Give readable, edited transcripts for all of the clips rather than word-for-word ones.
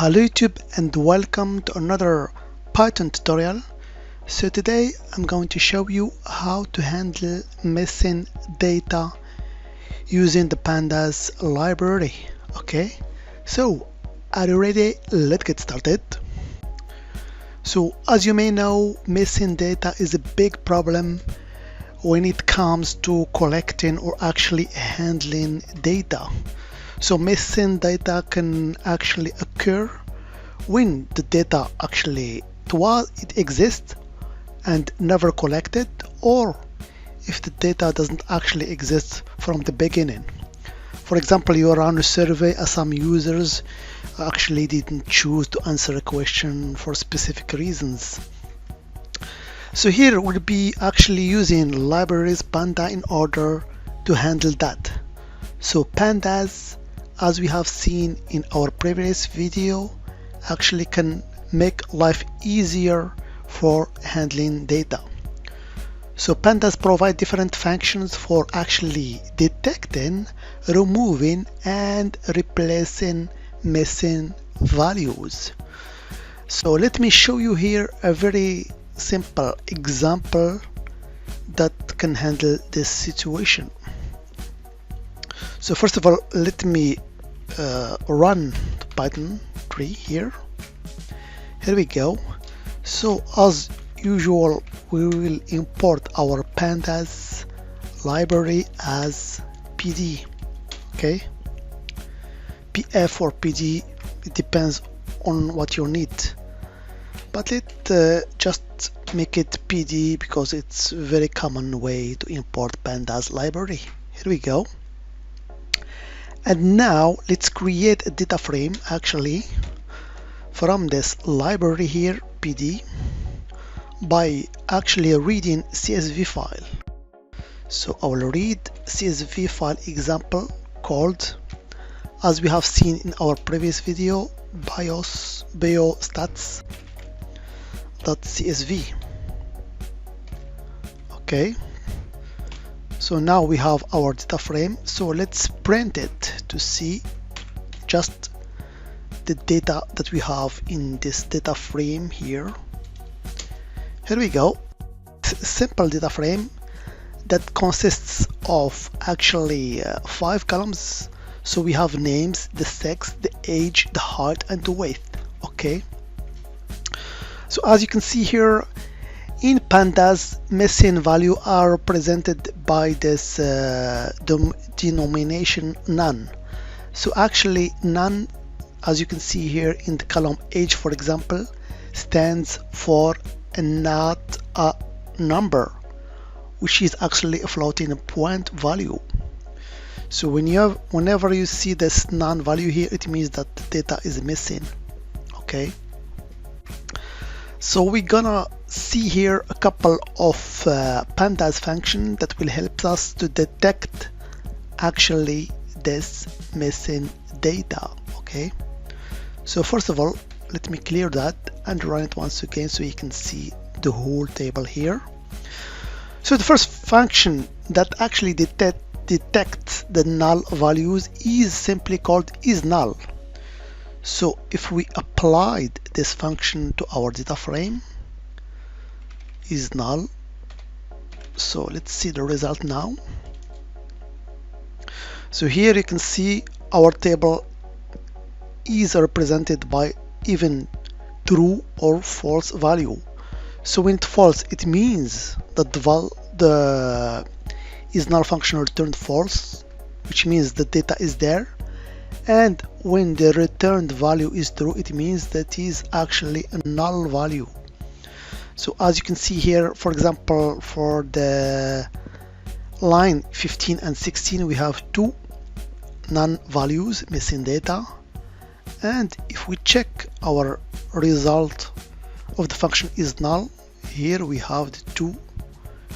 Hello YouTube and welcome to another Python tutorial. So today I'm going to show you how to handle missing data using the Pandas library. Okay, so are you ready? Let's get started. So as you may know, missing data is a big problem when it comes to collecting or actually handling data. So missing data can actually occur when the data actually it exists and never collected, or if the data doesn't actually exist from the beginning. For example, you run a survey and some users actually didn't choose to answer a question for specific reasons. So here we'll be actually using libraries Panda in order to handle that. So Pandas, as we have seen in our previous video, actually can make life easier for handling data. So Pandas provide different functions for actually detecting, removing, and replacing missing values. So let me show you here a very simple example that can handle this situation. So first of all, let me run Python 3 here. Here we go. So as usual, we will import our Pandas library as PD. Okay, PF or PD, it depends on what you need, but let's just make it PD because it's a very common way to import Pandas library. Here we go. And now let's create a data frame actually from this library here, PD, by actually reading CSV file. So I will read CSV file example called, as we have seen in our previous video, biostats.csv. Okay. So now we have our data frame. So let's print it to see just the data that we have in this data frame here. Here we go. Simple data frame that consists of actually 5 columns. So we have names, the sex, the age, the height, and the weight. Okay. So as you can see here, in Pandas, missing value are represented by this denomination none. So actually none, as you can see here in the column age, for example, stands for not a number, which is actually a floating point value. So whenever you see this none value here, it means that the data is missing. Okay. So we're gonna see here a couple of Pandas function that will help us to detect actually this missing data. Okay. So first of all, let me clear that and run it once again so you can see the whole table here. So the first function that actually detects the null values is simply called isnull. So if we applied this function to our data frame, isnull, so let's see the result now. So here you can see our table is represented by even true or false value. So when it's false, it means that the isnull function returned false, which means the data is there. And when the returned value is true, it means that is actually a null value. So as you can see here, for example, for the line 15 and 16, we have 2 none values, missing data. And if we check our result of the function isnull, here we have the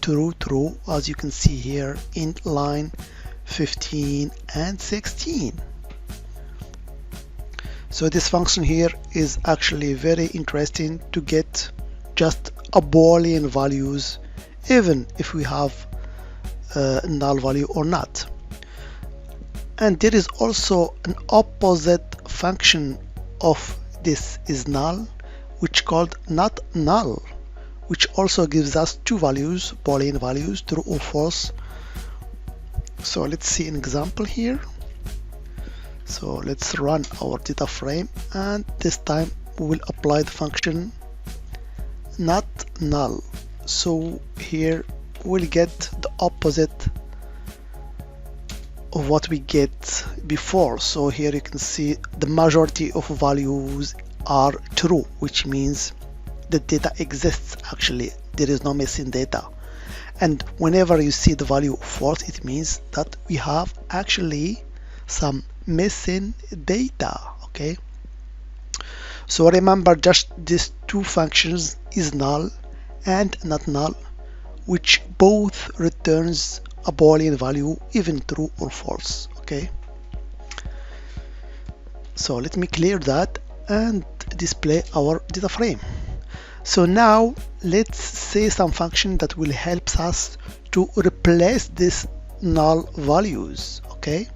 2 true, as you can see here in line 15 and 16. So this function here is actually very interesting to get just a Boolean values, even if we have a null value or not. And there is also an opposite function of this is null, which called not null, which also gives us two values, Boolean values, true or false. So let's see an example here. So let's run our data frame, and this time we will apply the function not null. So here we'll get the opposite of what we get before. So here you can see the majority of values are true, which means the data exists. Actually, there is no missing data. And whenever you see the value false, it means that we have actually some missing data. Okay, so remember just these two functions, is null and not null, which both returns a Boolean value, even true or false. Okay, so let me clear that and display our data frame. So now let's say some function that will help us to replace these null values. Okay,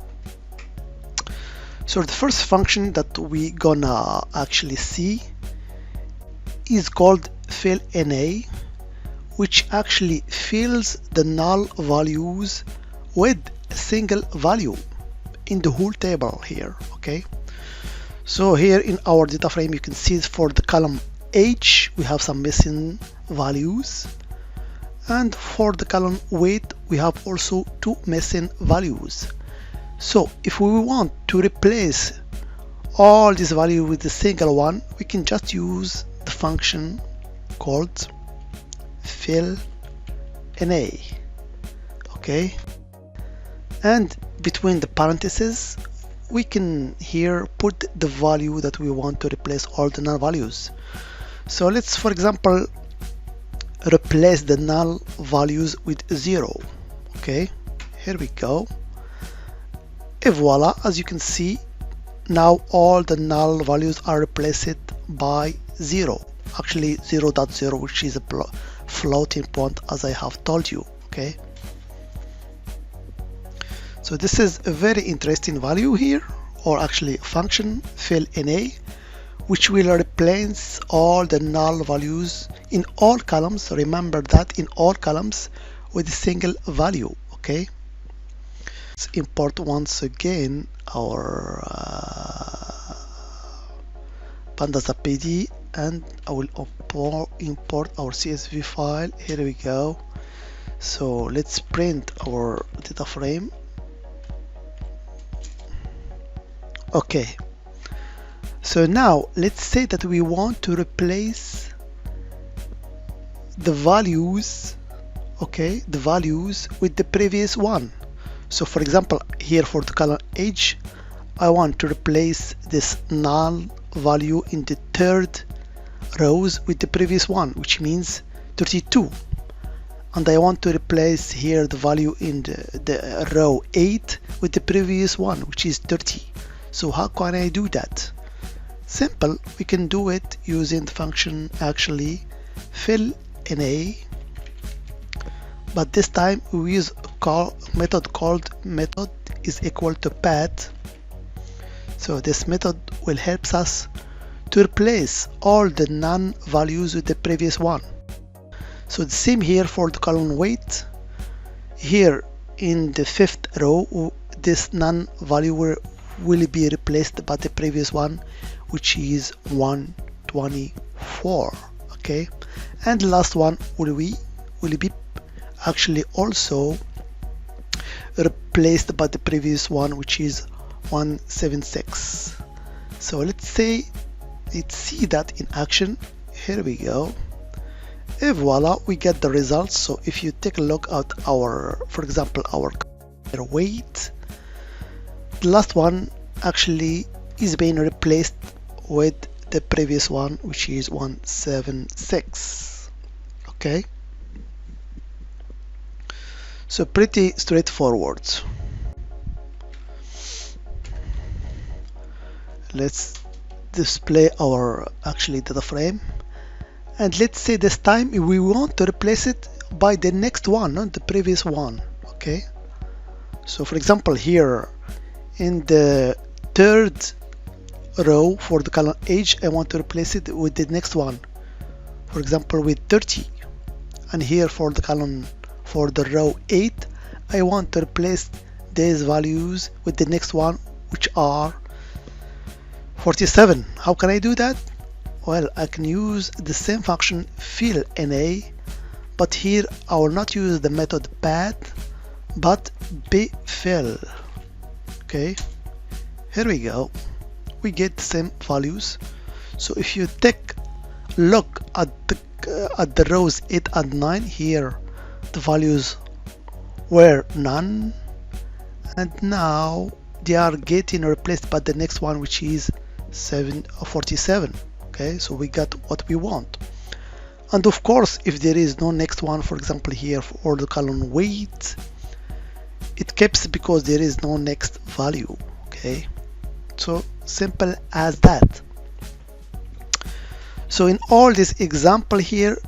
so the first function that we gonna actually see is called fillna, which actually fills the null values with a single value in the whole table here. Okay, so here in our data frame you can see for the column age we have some missing values, and for the column weight we have also two missing values. So if we want to replace all these values with a single one, we can just use the function called fillna. Okay, and between the parentheses we can here put the value that we want to replace all the null values. So let's, for example, replace the null values with 0. Okay, here we go. Et voila, as you can see, now all the null values are replaced by 0. Actually 0.0, which is a floating point, as I have told you. Okay, so this is a very interesting value here, or actually function fillna, which will replace all the null values in all columns. Remember that, in all columns with a single value. Okay, let's import once again our Pandas APD, and I will import our CSV file. Here we go. So let's print our data frame. Okay, so now let's say that we want to replace the values, okay, the values with the previous one. So for example, here for the column age, I want to replace this null value in the third rows with the previous one, which means 32. And I want to replace here the value in the row 8 with the previous one, which is 30. So how can I do that? Simple, we can do it using the function actually fillna, but this time we use a method called method is equal to path. So this method will help us to replace all the non values with the previous one. So the same here for the column weight. Here in the fifth row, this non value will be replaced by the previous one, which is 124. Okay, and the last one will be actually also replaced by the previous one, which is 176. So let's see that in action. Here we go. And voila, we get the results. So if you take a look at our, for example, our weight, the last one actually is being replaced with the previous one, which is 176. Okay, so pretty straightforward. Let's display our actually data frame, and let's say this time we want to replace it by the next one, not the previous one. Okay, so for example, here in the third row for the column age, I want to replace it with the next one, for example with 30. And here for the column, for the row 8, I want to replace these values with the next one, which are 47. How can I do that? Well, I can use the same function fillna, but here I will not use the method path, but bfill. Okay, here we go. We get the same values. So if you take a look at the rows 8 and 9, here the values were none, and now they are getting replaced by the next one, which is 47. Okay, so we got what we want. And of course, if there is no next one, for example here for the column weight, it keeps because there is no next value. Okay, so simple as that. So in all this example here,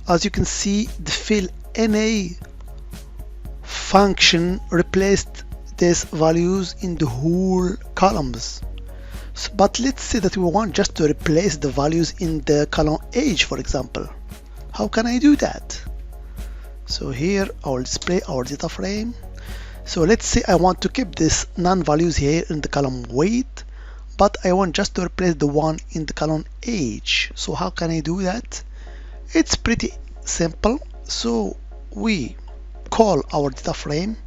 as you can see, the fillna function replaced these values in the whole columns. But let's say that we want just to replace the values in the column age, for example. How can I do that? So here I will display our data frame. So let's say I want to keep this none values here in the column weight, but I want just to replace the one in the column age. So how can I do that? It's pretty simple. So we call our data frame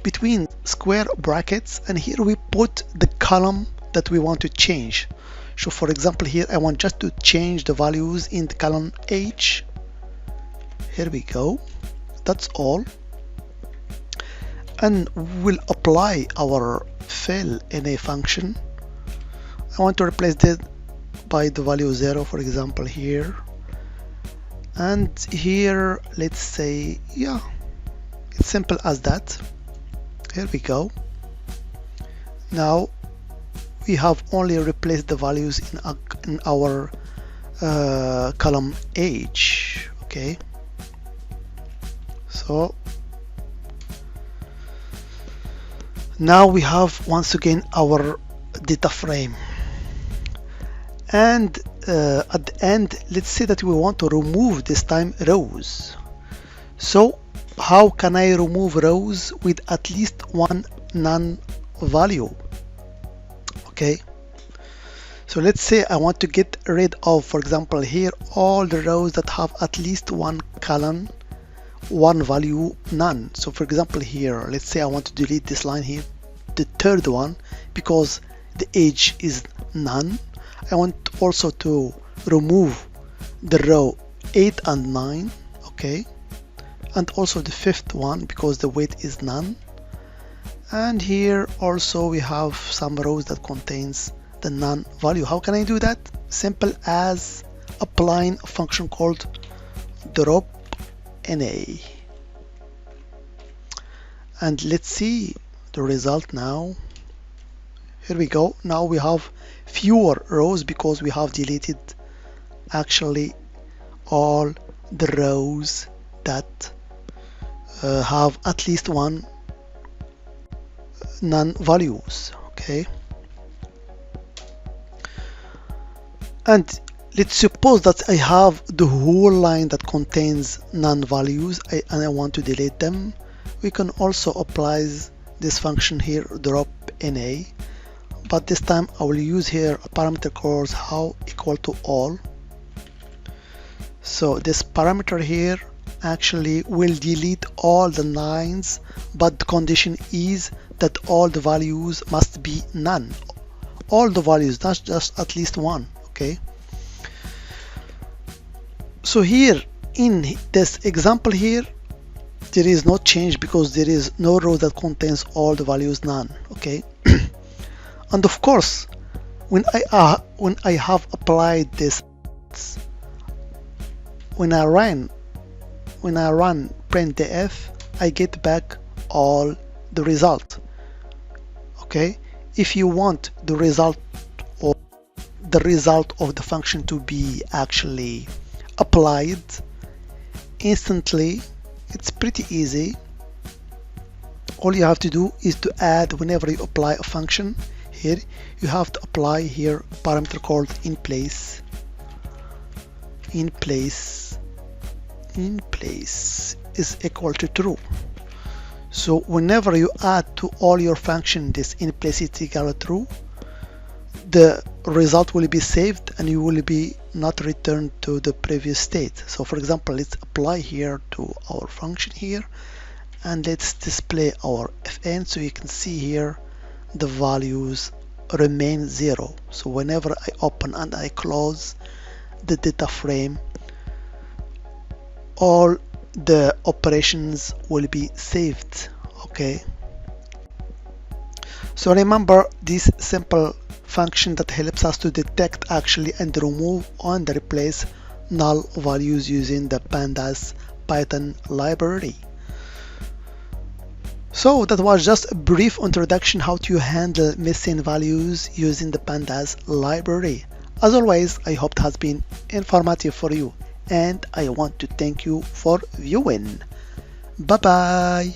between square brackets, and here we put the column that we want to change. So for example here I want just to change the values in the column age. Here we go, that's all. And we'll apply our fillna function. I want to replace that by the value 0, for example here, and here let's say, yeah, it's simple as that. Here we go. Now we have only replaced the values in our column age. Okay, so now we have once again our data frame, and at the end, let's say that we want to remove this time rows. So how can I remove rows with at least one none value? Okay, so let's say I want to get rid of, for example here, all the rows that have at least one column, one value none. So for example here, let's say I want to delete this line here, the third one, because the age is none. I want also to remove the row 8 and 9. Okay, and also the fifth one because the weight is none. And here also we have some rows that contains the none value. How can I do that? Simple as applying a function called dropna. And let's see the result now. Here we go. Now we have fewer rows because we have deleted actually all the rows that have at least one none values. Okay, and let's suppose that I have the whole line that contains none values and I want to delete them. We can also apply this function here, dropna, but this time I will use here a parameter called how equal to all. So this parameter here actually will delete all the lines, but the condition is that all the values must be none. All the values, not just at least one. Okay, so here in this example here, there is no change because there is no row that contains all the values none. Okay, and of course when I have applied this, when I run printf, I get back all the result. Okay, if you want the result of the function to be actually applied instantly, it's pretty easy. All you have to do is to add, whenever you apply a function, here you have to apply here parameter called inPlace. inPlace is equal to true. So whenever you add to all your function this inPlace is equal to true, the result will be saved and you will be not returned to the previous state. So for example, let's apply here to our function here and let's display our fn, so you can see here the values remain 0. So whenever I open and I close the data frame, all the operations will be saved. Okay, so remember this simple function that helps us to detect actually and remove and replace null values using the Pandas Python library. So that was just a brief introduction how to handle missing values using the Pandas library. As always, I hope it has been informative for you and I want to thank you for viewing. Bye bye.